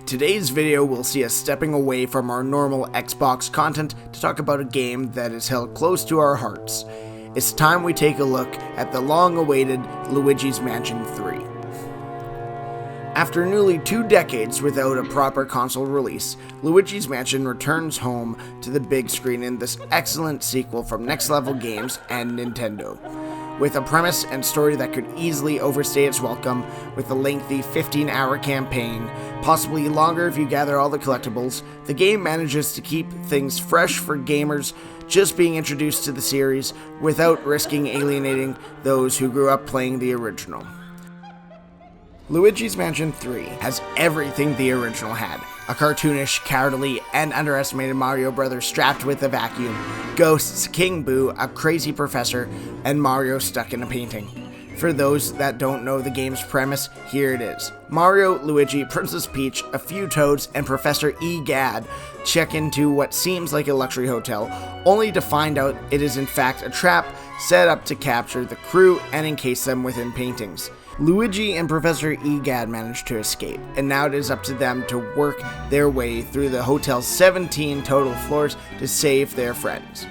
Today's video will see us stepping away from our normal Xbox content to talk about a game that is held close to our hearts. It's time we take a look at the long-awaited Luigi's Mansion 3. After nearly 2 decades without a proper console release, Luigi's Mansion returns home to the big screen in this excellent sequel from Next Level Games and Nintendo. With a premise and story that could easily overstay its welcome, with a lengthy 15-hour campaign, possibly longer if you gather all the collectibles, the game manages to keep things fresh for gamers just being introduced to the series without risking alienating those who grew up playing the original. Luigi's Mansion 3 has everything the original had. A cartoonish, cowardly, and underestimated Mario brother strapped with a vacuum, ghosts, King Boo, a crazy professor, and Mario stuck in a painting. For those that don't know the game's premise, here it is. Mario, Luigi, Princess Peach, a few Toads, and Professor Egad check into what seems like a luxury hotel, only to find out it is in fact a trap set up to capture the crew and encase them within paintings. Luigi and Professor Egad manage to escape, and now it is up to them to work their way through the hotel's 17 total floors to save their friends.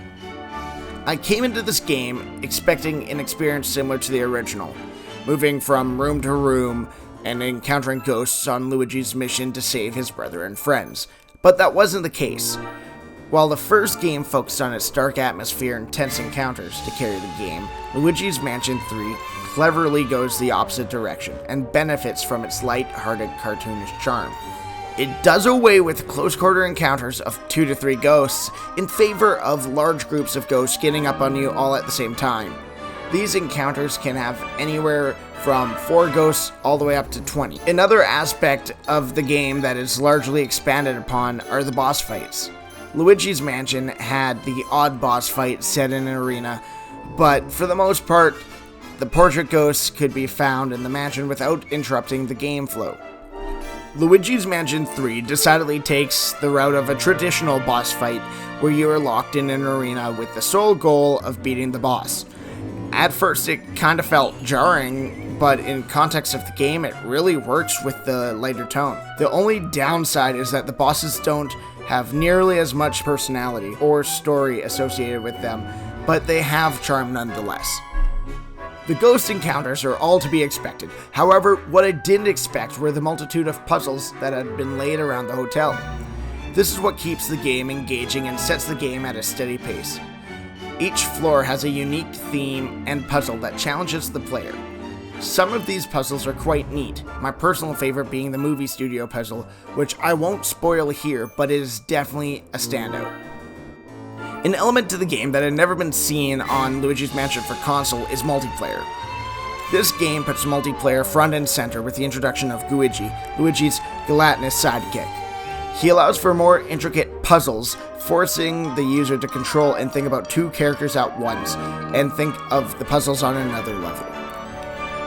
I came into this game expecting an experience similar to the original, moving from room to room and encountering ghosts on Luigi's mission to save his brother and friends. But that wasn't the case. While the first game focused on its dark atmosphere and tense encounters to carry the game, Luigi's Mansion 3 cleverly goes the opposite direction and benefits from its light-hearted cartoonish charm. It does away with close-quarter encounters of 2 to 3 ghosts in favor of large groups of ghosts getting up on you all at the same time. These encounters can have anywhere from 4 ghosts all the way up to 20. Another aspect of the game that is largely expanded upon are the boss fights. Luigi's Mansion had the odd boss fight set in an arena, but for the most part, the portrait ghosts could be found in the mansion without interrupting the game flow. Luigi's Mansion 3 decidedly takes the route of a traditional boss fight where you are locked in an arena with the sole goal of beating the boss. At first it kinda felt jarring, but in context of the game it really works with the lighter tone. The only downside is that the bosses don't have nearly as much personality or story associated with them, but they have charm nonetheless. The ghost encounters are all to be expected. However, what I didn't expect were the multitude of puzzles that had been laid around the hotel. This is what keeps the game engaging and sets the game at a steady pace. Each floor has a unique theme and puzzle that challenges the player. Some of these puzzles are quite neat, my personal favorite being the movie studio puzzle, which I won't spoil here, but it is definitely a standout. An element to the game that had never been seen on Luigi's Mansion for console is multiplayer. This game puts multiplayer front and center with the introduction of Luigi, Luigi's gelatinous sidekick. He allows for more intricate puzzles, forcing the user to control and think about 2 characters at once, and think of the puzzles on another level.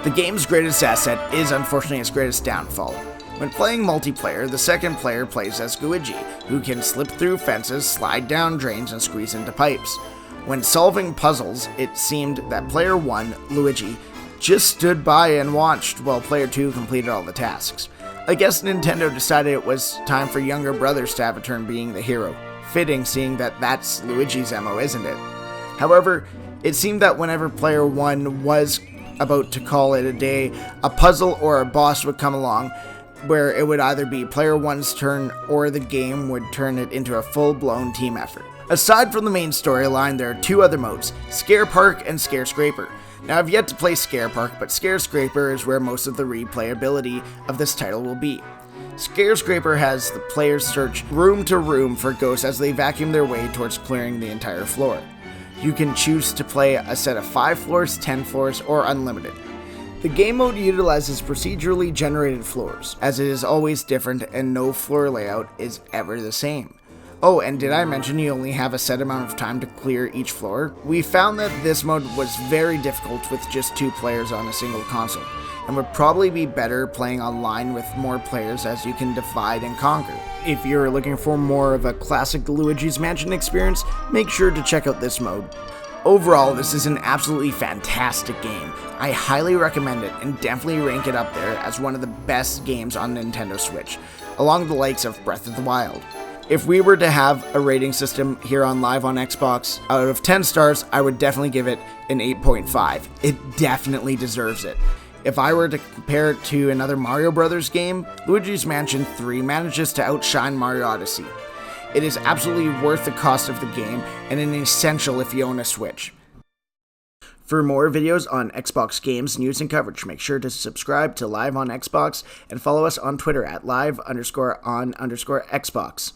The game's greatest asset is unfortunately its greatest downfall. When playing multiplayer, the second player plays as Luigi, who can slip through fences, slide down drains, and squeeze into pipes. When solving puzzles, it seemed that player 1, Luigi, just stood by and watched while player 2 completed all the tasks. I guess Nintendo decided it was time for younger brothers to have a turn being the hero. Fitting, seeing that that's Luigi's MO, isn't it? However, it seemed that whenever player 1 was about to call it a day, a puzzle or a boss would come along, where it would either be player 1's turn or the game would turn it into a full-blown team effort. Aside from the main storyline, there are 2 other modes, Scare Park and Scare Scraper. Now I've yet to play Scare Park, but Scare Scraper is where most of the replayability of this title will be. Scare Scraper has the players search room to room for ghosts as they vacuum their way towards clearing the entire floor. You can choose to play a set of 5 floors, 10 floors, or unlimited. The game mode utilizes procedurally generated floors, as it is always different and no floor layout is ever the same. Oh, and did I mention you only have a set amount of time to clear each floor? We found that this mode was very difficult with just 2 players on a single console, and would probably be better playing online with more players as you can divide and conquer. If you're looking for more of a classic Luigi's Mansion experience, make sure to check out this mode. Overall, this is an absolutely fantastic game. I highly recommend it and definitely rank it up there as one of the best games on Nintendo Switch, along the likes of Breath of the Wild. If we were to have a rating system here on Live on Xbox, out of 10 stars, I would definitely give it an 8.5. It definitely deserves it. If I were to compare it to another Mario Brothers game, Luigi's Mansion 3 manages to outshine Mario Odyssey. It is absolutely worth the cost of the game and an essential if you own a Switch. For more videos on Xbox games, news, and coverage, make sure to subscribe to Live on Xbox and follow us on Twitter at live_on_Xbox.